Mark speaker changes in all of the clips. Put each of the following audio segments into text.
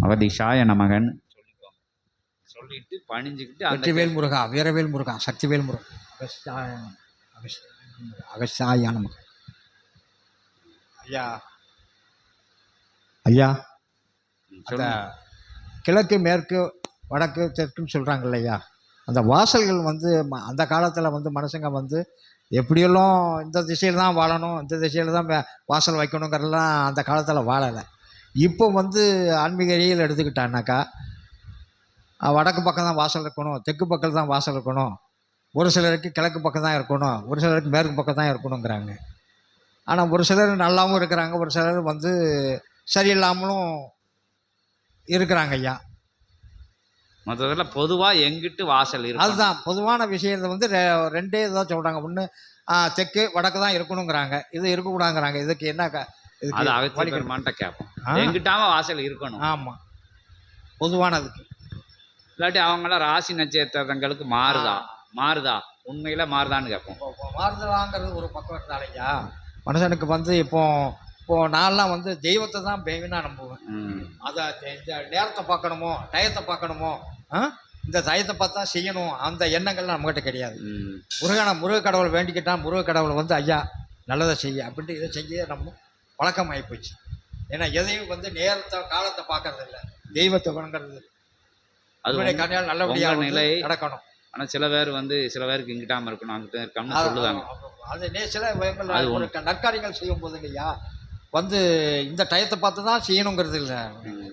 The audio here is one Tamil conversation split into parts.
Speaker 1: அகதீஷாய நமகன் சொல்லிக்கோங்க. சொல்லிட்டு பணிஞ்சுக்கிட்டு
Speaker 2: வெற்றிவேல் முருகா, வீரவேல் முருகா, சக்திவேல் முருகா, அகஸ்தாய நமக. ஐயா ஐயா, அந்த கிழக்கு மேற்கு வடக்கு தெற்குன்னு சொல்கிறாங்க இல்லையா, அந்த வாசல்கள் வந்து அந்த காலத்தில் வந்து மனுஷங்க வந்து எப்படியெல்லாம் இந்த திசையில் தான் வாழணும், இந்த திசையில் தான் வாசல் வைக்கணுங்கிறதெல்லாம் அந்த காலத்தில் வாழலை. இப்போ வந்து ஆன்மீக ரீதியில் எடுத்துக்கிட்டான்னாக்கா வடக்கு பக்கம் தான் வாசல் இருக்கணும், தெற்கு பக்கம் தான் வாசல் இருக்கணும், ஒரு சிலருக்கு கிழக்கு பக்கம் தான் இருக்கணும், ஒரு சிலருக்கு மேற்கு பக்கம் தான் இருக்கணுங்கிறாங்க. ஆனால் ஒரு சிலர் நல்லாவும் இருக்கிறாங்க, ஒரு சிலர் வந்து சரியில்லாமலும் இருக்கிறாங்க ஐயா.
Speaker 1: மொத்தத்தில் பொதுவாக எங்கிட்டு வாசல் இருக்கு,
Speaker 2: அதுதான் பொதுவான விஷயத்தை வந்து ரெண்டே இதான் சொல்கிறாங்க. ஒன்று தெற்கு வடக்கு தான் இருக்கணுங்கிறாங்க, இது இருக்கக்கூடாதுங்கிறாங்க. இதுக்கு என்ன
Speaker 1: அது அகத்திய பெருமான்ட்ட கேட்போம். எங்கிட்டாம வாசல் இருக்கணும்.
Speaker 2: ஆமாம், பொதுவானதுக்கு.
Speaker 1: இல்லாட்டி அவங்களாம் ராசி நட்சத்திரங்களுக்கு மாறுதா உண்மையில மாறுதான்னு கேட்போம்.
Speaker 2: மாறுதலாங்கிறது ஒரு பக்கம் இருந்தாலையா, மனுஷனுக்கு வந்து இப்போ நான்லாம் வந்து தெய்வத்தை தான் பேவினா நம்புவேன். அதை இந்த நேரத்தை பார்க்கணுமோ, டயத்தை பார்க்கணுமோ, இந்த டயத்தை பார்த்தா செய்யணும், அந்த எண்ணங்கள்லாம் நம்மகிட்ட கிடையாது. முருக கடவுளை வேண்டிக்கிட்டா முருக கடவுளை வந்து ஐயா நல்லதை செய்ய அப்படின்ட்டு இதை செஞ்சே நம்ம பழக்கம் ஆகிப்போச்சு. ஏன்னா எதையும் வந்து நேரத்தை காலத்தை பார்க்கறது இல்லை, தெய்வத்தை வணங்குறது. அது கண்ணியால் நல்லபடியாக நிலை நடக்கணும்.
Speaker 1: ஆனால் சில பேருக்கு இங்கிட்டாமல் இருக்கணும், அங்கிட்ட இருக்காமனு சொல்லுவாங்க.
Speaker 2: அது சில நற்காரியங்கள் செய்யும் போதுங்கய்யா வந்து இந்த டயத்தை பார்த்து தான் செய்யணுங்கிறது இல்லை.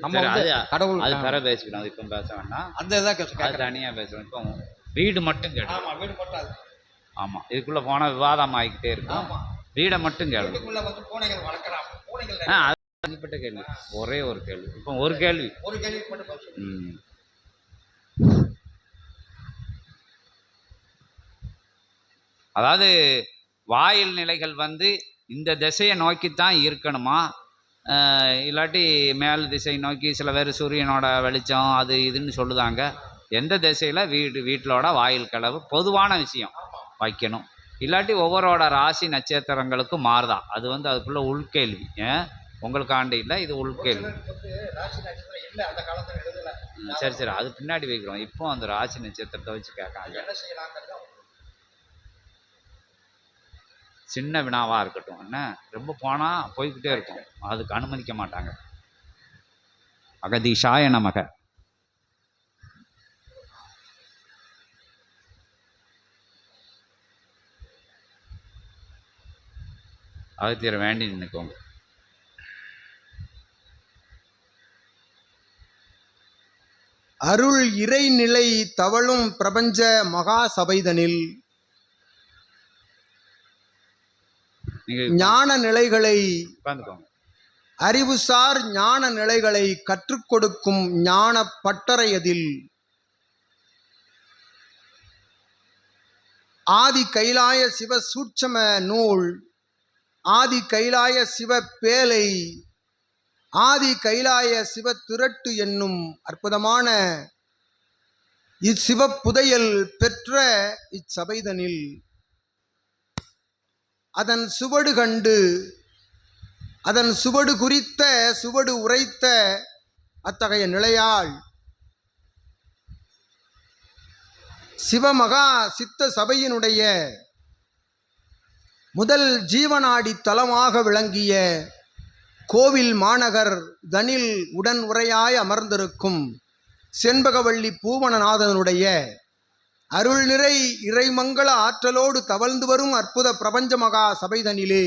Speaker 2: நம்ம வந்து கடவுள்
Speaker 1: அது வேற பேசிக்கணும், அது இப்போ பேச வேண்டாம்.
Speaker 2: அந்த இதாக
Speaker 1: தனியாக பேசணும். இப்போ வீடு மட்டும் கேட்கும்.
Speaker 2: ஆமாம், வீடு மட்டும் அது.
Speaker 1: ஆமாம், இதுக்குள்ளே போனால் விவாதம் ஆகிக்கிட்டே இருக்கும். ஆமாம், வீடை மட்டும் கேள்வி.
Speaker 2: வீட்டுக்குள்ளே வந்து பூனைகள் வளர்க்கலாம், பூனைகள்.
Speaker 1: அது தனிப்பட்ட கேள்வி. ஒரே ஒரு கேள்வி. இப்போ ஒரு கேள்வி மட்டும். அதாவது வாயில் நிலைகள் வந்து இந்த திசையை நோக்கித்தான் இருக்கணுமா, இல்லாட்டி மேல் திசை நோக்கி, சில பேர் சூரியனோட வெளிச்சம் அது இதுன்னு சொல்லுதாங்க. எந்த திசையில் வீட்டிலோட வாயில் கதவு பொதுவான விஷயம் வைக்கணும், இல்லாட்டி ஒவ்வொருவோட ராசி நட்சத்திரங்களுக்கும் மாறுதா, அது வந்து அதுக்குள்ள உள்கேள்வி. உங்களுக்கு ஆண்டு இல்லை, இது உள்கேள்வி. சரி அது பின்னாடி வைக்கிறோம். இப்போ அந்த ராசி நட்சத்திரத்தை வச்சு கேட்காங்க. சின்ன வினாவாக இருக்கட்டும், என்ன ரொம்ப போனால் போய்கிட்டே இருக்கும், அதுக்கு அனுமதிக்க மாட்டாங்க. அகதீஷாய நமக. அகத்தியரை வேண்டி நினைக்கோங்க.
Speaker 3: அருள் இறைநிலை தவழும் பிரபஞ்ச மகா சபைதனில் ஞான நிலைகளை, அறிவுசார் ஞான நிலைகளை கற்றுக் கொடுக்கும் ஞான பட்டறையதில் ஆதி கைலாய சிவ சூட்சம நூல், ஆதி கைலாய சிவ பேலை, ஆதி கைலாய சிவ திரட்டு என்னும் அற்புதமான இச்சிவ புதையல் பெற்ற இச்சபைதனில் அதன் சுவடு கண்டு, அதன் சுவடு குறித்த சுவடு உரைத்த அத்தகைய நிலையால் சிவமகா சித்த சபையினுடைய முதல் ஜீவனாடி தலமாக விளங்கிய கோவில் மாநகர் தனில் உடன் உரையாய் அமர்ந்திருக்கும் செண்பகவள்ளி பூவனநாதனுடைய அருள் நிறை இறைமங்கள ஆற்றலோடு தவழ்ந்து வரும் அற்புத பிரபஞ்ச மகா சபைதனிலே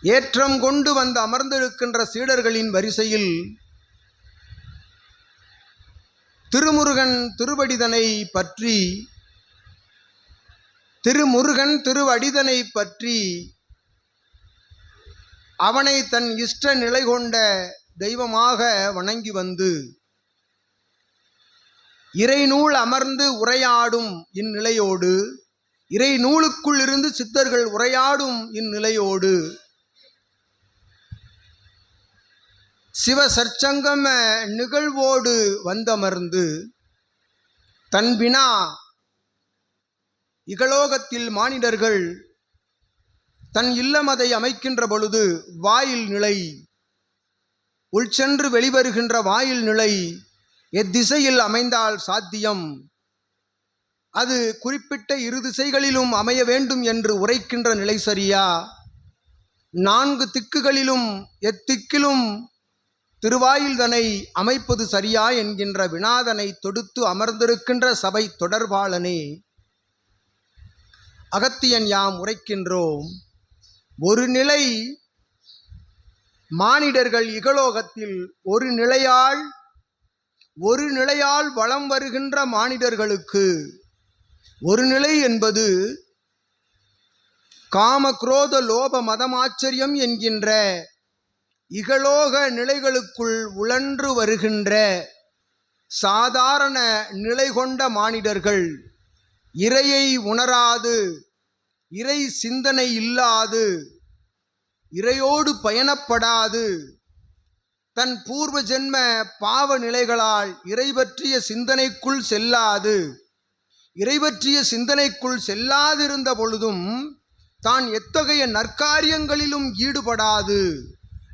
Speaker 3: ஏற்றம் கொண்டு வந்து அமர்ந்திருக்கின்ற சீடர்களின் வரிசையில் திருமுருகன் திருவடிதனை பற்றி, திருமுருகன் திருவடிதனை பற்றி அவனை தன் இஷ்ட நிலை கொண்ட தெய்வமாக வணங்கி வந்து இறைநூல் அமர்ந்து உரையாடும் இந்நிலையோடு, இறை நூலுக்குள் இருந்து சித்தர்கள் உரையாடும் இந்நிலையோடு சிவ சற்சங்கம நிகழ்வோடு வந்தமர்ந்து தன் வினா இகலோகத்தில் மானிடர்கள் தன் இல்லமதை அமைக்கின்ற பொழுது வாயில் நிலை உள்சென்று வெளிவருகின்ற வாயில் நிலை எத்திசையில் அமைந்தால் சாத்தியம், அது குறிப்பிட்ட இரு திசைகளிலும் அமைய வேண்டும் என்று உரைக்கின்ற நிலை சரியா, 4 திக்குகளிலும் எத்திக்கிலும் திருவாயில்தனை அமைப்பது சரியா என்கின்ற வினாதனை தொடுத்து அமர்ந்திருக்கின்ற சபை தொடர்பாளனே, அகத்தியன் யாம் உரைக்கின்றோம். ஒரு நிலை மானிடர்கள் இகலோகத்தில் ஒரு நிலையால் வலம் வருகின்ற மானிடர்களுக்கு, ஒரு நிலை என்பது காம குரோத லோப மதமாச்சரியம் என்கின்ற இகலோக நிலைகளுக்குள் உழன்று வருகின்ற சாதாரண நிலை கொண்ட மானிடர்கள், இறையை உணராது, இறை சிந்தனை இல்லாது, இறையோடு பயணப்படாது, தன் பூர்வ ஜென்ம பாவ நிலைகளால் இறை பற்றிய சிந்தனைக்குள் செல்லாது, இறை பற்றிய சிந்தனைக்குள் செல்லாதிருந்த பொழுதும் தான் எத்தகைய நற்காரியங்களிலும் ஈடுபடாது,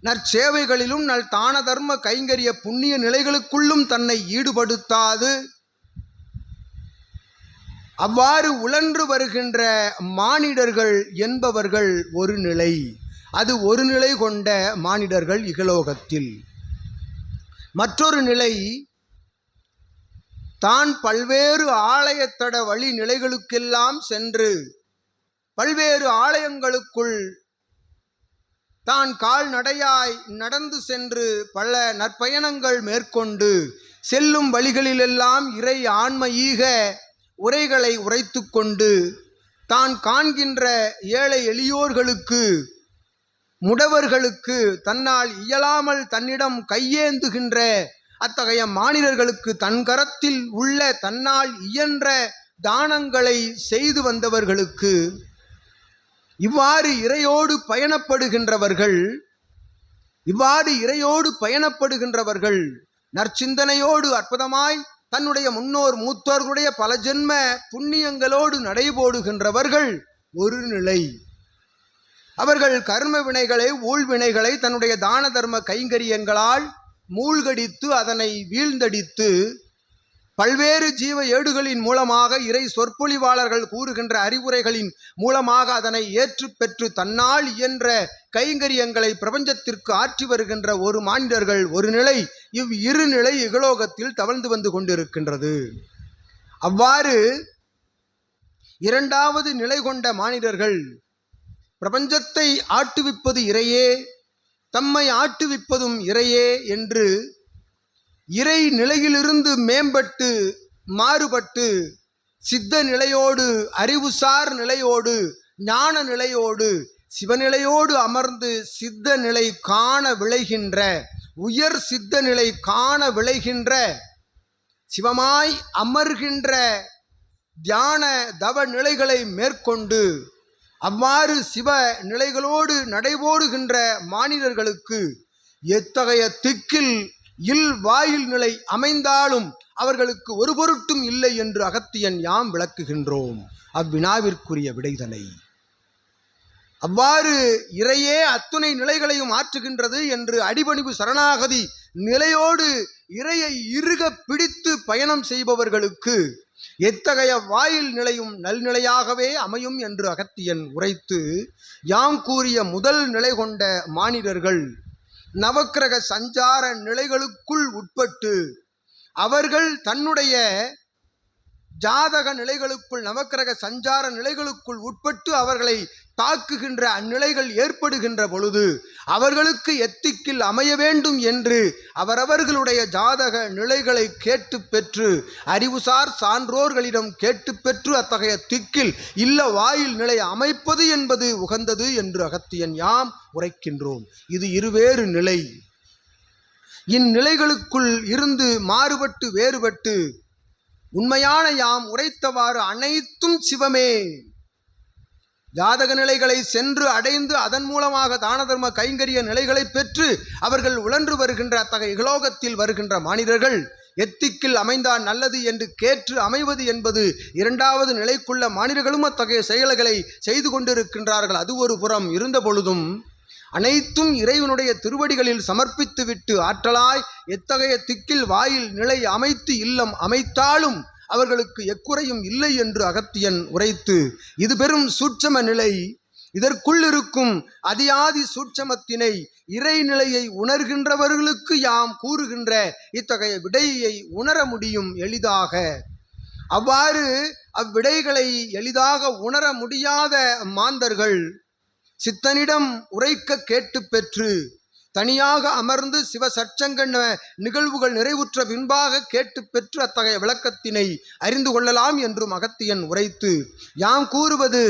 Speaker 3: நற்சேவைகளிலும் நல் தான தர்ம கைங்கரிய புண்ணிய நிலைகளுக்குள்ளும் தன்னை ஈடுபடுத்தாது, அவ்வாறு உழன்று வருகின்ற மானிடர்கள் என்பவர்கள் ஒரு நிலை. அது ஒரு நிலை கொண்ட மானிடர்கள் இகலோகத்தில். மற்றொரு நிலை, தான் பல்வேறு ஆலயத்தட வழி நிலைகளுக்கெல்லாம் சென்று பல்வேறு ஆலயங்களுக்குள் தான் கால்நடையாய் நடந்து சென்று பல நற்பயணங்கள் மேற்கொண்டு செல்லும் வழிகளிலெல்லாம் இறை ஆன்ம ஈக உரைகளை உரைத்து கொண்டு தான் காண்கின்ற ஏழை எளியோர்களுக்கு, முடவர்களுக்கு தன்னால் இயலாமல் தன்னிடம் கையேந்துகின்ற அத்தகைய மானிடர்களுக்கு தன் கரத்தில் உள்ள தன்னால் இயன்ற தானங்களை செய்து வந்தவர்களுக்கு, இவ்வாறு இறையோடு பயணப்படுகின்றவர்கள் நற்சிந்தனையோடு அற்புதமாய் தன்னுடைய முன்னோர் மூத்தோர்களுடைய பல ஜென்ம புண்ணியங்களோடு நடைபோடுகின்றவர்கள் ஒரு நிலை. அவர்கள் கர்ம வினைகளை, ஊழ்வினைகளை தன்னுடைய தான தர்ம கைங்கரியங்களால் மூழ்கடித்து அதனை வீழ்ந்தடித்து பல்வேறு ஜீவ ஏடுகளின் மூலமாக, இறை சொற்பொழிவாளர்கள் கூறுகின்ற அறிவுரைகளின் மூலமாக அதனை ஏற்று பெற்று தன்னால் இயன்ற கைங்கரியங்களை பிரபஞ்சத்திற்கு ஆற்றி வருகின்ற ஒரு மானிடர்கள் ஒரு நிலை. இரு நிலை இகலோகத்தில் தவழ்ந்து வந்து கொண்டிருக்கின்றது. அவ்வாறு இரண்டாவது நிலை கொண்ட மானிடர்கள் பிரபஞ்சத்தை ஆட்டுவிப்பது இறையே, தம்மை ஆட்டுவிப்பதும் இறையே என்று இறை நிலையிலிருந்து மேம்பட்டு மாறுபட்டு சித்த நிலையோடு, அறிவுசார் நிலையோடு, ஞான நிலையோடு, சிவநிலையோடு அமர்ந்து சித்த நிலை காண விளைகின்ற, உயர் சித்த நிலை காண விளைகின்ற, சிவமாய் அமர்கின்ற தியான தவ நிலைகளை மேற்கொண்டு அவ்வாறு சிவ நிலைகளோடு நடைபோடுகின்ற மானிடர்களுக்கு எத்தகைய திக்கில் வாயில் நிலை அமைந்தாலும் அவர்களுக்கு ஒரு பொருட்டும் இல்லை என்று அகத்தியன் யாம் விளக்குகின்றோம். அவ்வினாவிற்குரிய விடைதனை அவ்வாறு இறையே அத்துணை நிலைகளையும் ஆற்றுகின்றது என்று அடிபணிவு சரணாகதி நிலையோடு இறையை இறுக பிடித்து பயணம் செய்பவர்களுக்கு எத்தகைய வாயில் நிலையும் நல்நிலையாகவே அமையும் என்று அகத்தியன் உரைத்து, யாம் கூறிய முதல் நிலை கொண்ட மானிடர்கள் நவக்கிரக சஞ்சார நிலைகளுக்குள் உட்பட்டு அவர்கள் தன்னுடைய ஜாதக நிலைகளுக்குள், நவக்கிரக சஞ்சார நிலைகளுக்குள் உட்பட்டு அவர்களை தாக்குகின்ற அந்நிலைகள் ஏற்படுகின்ற பொழுது அவர்களுக்கு எத்திக்கில் அமைய வேண்டும் என்று அவரவர்களுடைய ஜாதக நிலைகளை கேட்டு பெற்று, அறிவுசார் சான்றோர்களிடம் கேட்டு பெற்று அத்தகைய திக்கில் வாயில் நிலை அமைப்பது என்பது உகந்தது என்று அகத்தியன் யாம் உரைக்கின்றோம். இது இருவேறு நிலை. இந்நிலைகளுக்குள் இருந்து மாறுபட்டு வேறுபட்டு உண்மையான யாம் உரைத்தவாறு அனைத்தும் சிவமே, ஜாதக நிலைகளை சென்று அடைந்து அதன் மூலமாக தான தர்ம கைங்கரிய நிலைகளை பெற்று அவர்கள் உழன்று வருகின்ற அத்தகைய இகலோகத்தில் வருகின்ற மானிடர்கள் எத்திக்கில் அமைந்தால் நல்லது என்று கேட்டு அமைவது என்பது இரண்டாவது நிலைக்குள்ள மானிடர்களும் அத்தகைய செயல்களை செய்து கொண்டிருக்கின்றார்கள். அது ஒரு புறம் இருந்த பொழுதும் அனைத்தும் இறைவனுடைய திருவடிகளில் சமர்ப்பித்துவிட்டு ஆற்றலாய் எத்தகைய திக்கில் வாயில் நிலை அமைத்து இல்லம் அமைத்தாலும் அவர்களுக்கு எக்குறையும் இல்லை என்று அகத்தியன் உரைத்து, இது பெரும் சூட்சம நிலை, இதற்குள் இருக்கும் அதியாதி சூட்சமத்தினை இறைநிலையை உணர்கின்றவர்களுக்கு யாம் கூறுகின்ற இத்தகைய விடையை உணர முடியும் எளிதாக. அவ்வாறு அவ்விடைகளை எளிதாக உணர முடியாத மாந்தர்கள் சித்தனிடம் உரைக்க கேட்டு பெற்று தனியாக அமர்ந்து சிவ சற்சங்க நிகழ்வுகள் நிறைவுற்ற பின்பாக கேட்டு பெற்று அத்தகைய விளக்கத்தினை அறிந்து கொள்ளலாம் என்றும் அகத்தியன் உரைத்து, யாம் கூறுவது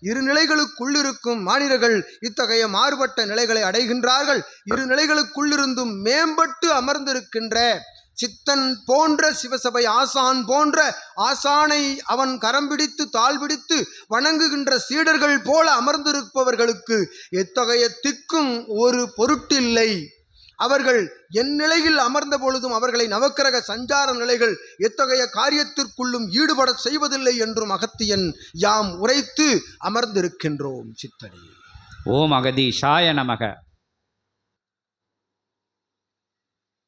Speaker 3: இருநிலைகளுக்குள்ளிருக்கும் மானிடர்கள் இத்தகைய மாறுபட்ட நிலைகளை அடைகின்றார்கள். இரு நிலைகளுக்குள்ளிருந்தும் மேம்பட்டு அமர்ந்திருக்கின்ற சித்தன் போன்ற சிவசபை ஆசான் போன்ற ஆசானை அவன் கரம் பிடித்து தாழ் பிடித்து வணங்குகின்ற சீடர்கள் போல அமர்ந்திருப்பவர்களுக்கு எத்தகைய திக்கும் ஒரு பொருட்டில்லை. அவர்கள் என் நிலையில் அமர்ந்த பொழுதும் அவர்களை நவக்கிரக சஞ்சார நிலைகள் எத்தகைய காரியத்திற்குள்ளும் ஈடுபட செய்வதில்லை என்றும் அகத்தியன் யாம் உரைத்து அமர்ந்திருக்கின்றோம். சித்தனே
Speaker 1: ஓம் அகதீஷாய நமக.